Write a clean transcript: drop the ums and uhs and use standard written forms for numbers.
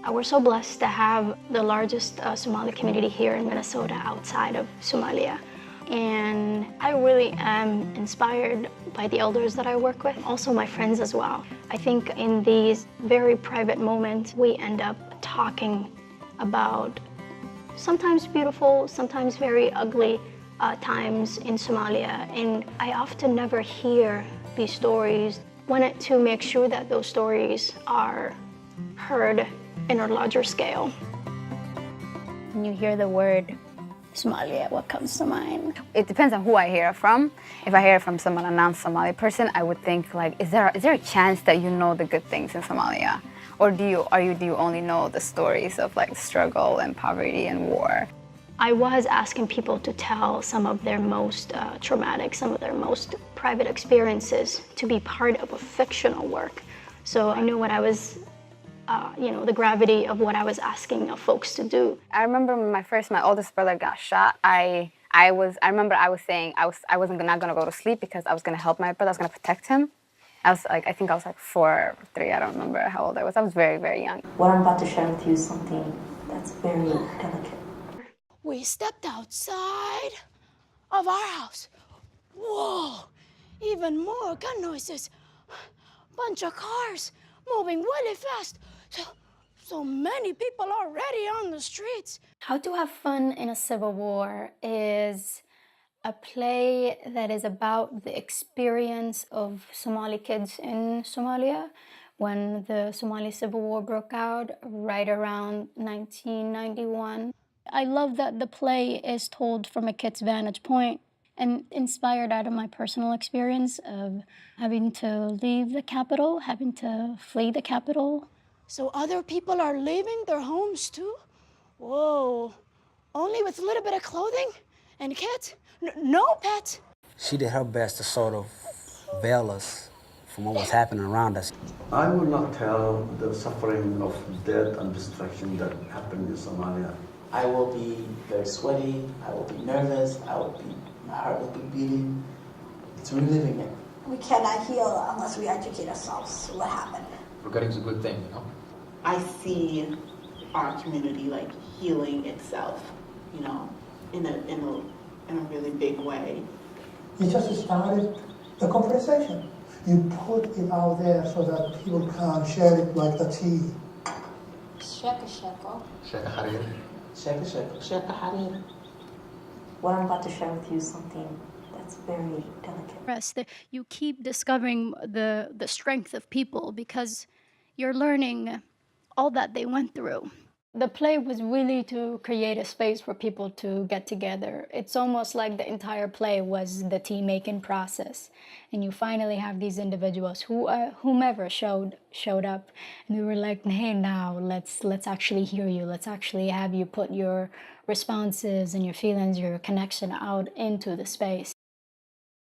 We're so blessed to have the largest Somali community here in Minnesota outside of Somalia. And I really am inspired by the elders that I work with, also my friends as well. I think in these very private moments, we end up talking about sometimes beautiful, sometimes very ugly times in Somalia. And I often never hear these stories. Wanted to make sure that those stories are heard in a larger scale. When you hear the word Somalia, what comes to mind? It depends on who I hear it from. If I hear it from someone, a non-Somali person, I would think like, is there a chance that you know the good things in Somalia? Or do you only know the stories of like struggle and poverty and war? I was asking people to tell some of their most traumatic, some of their most private experiences to be part of a fictional work. So I knew what I was, the gravity of what I was asking of folks to do. I remember when my oldest brother got shot, I remember I was saying I wasn't not gonna go to sleep because I was gonna help my brother, I was gonna protect him. I think I was like 4 or 3, I don't remember how old I was. I was very, very young. What I'm about to share with you is something that's very delicate. We stepped outside of our house. Whoa, even more gun noises. Bunch of cars moving really fast. So many people already on the streets. How to Have Fun in a Civil War is a play that is about the experience of Somali kids in Somalia when the Somali Civil War broke out right around 1991. I love that the play is told from a kid's vantage point and inspired out of my personal experience of having to leave the capital, having to flee the capital. So other people are leaving their homes too? Whoa, only with a little bit of clothing and kids? No pets? She did her best to sort of veil us from what was happening around us. I will not tell the suffering of death and destruction that happened in Somalia. I will be very sweaty, I will be nervous, my heart will be beating. It's reliving it. We cannot heal unless we educate ourselves what happened. Forgetting's a good thing, you know? I see our community like healing itself, in a really big way. You just started the conversation. You put it out there so that people can share it like the tea. Sheka sheko. Sheka harir. Sheka sheko. Sheka harir. What I'm about to share with you is something that's very delicate. You keep discovering the strength of people because you're learning all that they went through. The play was really to create a space for people to get together. It's almost like the entire play was the tea-making process. And you finally have these individuals whomever showed up, and we were like, hey, now let's actually hear you. Let's actually have you put your responses and your feelings, your connection out into the space.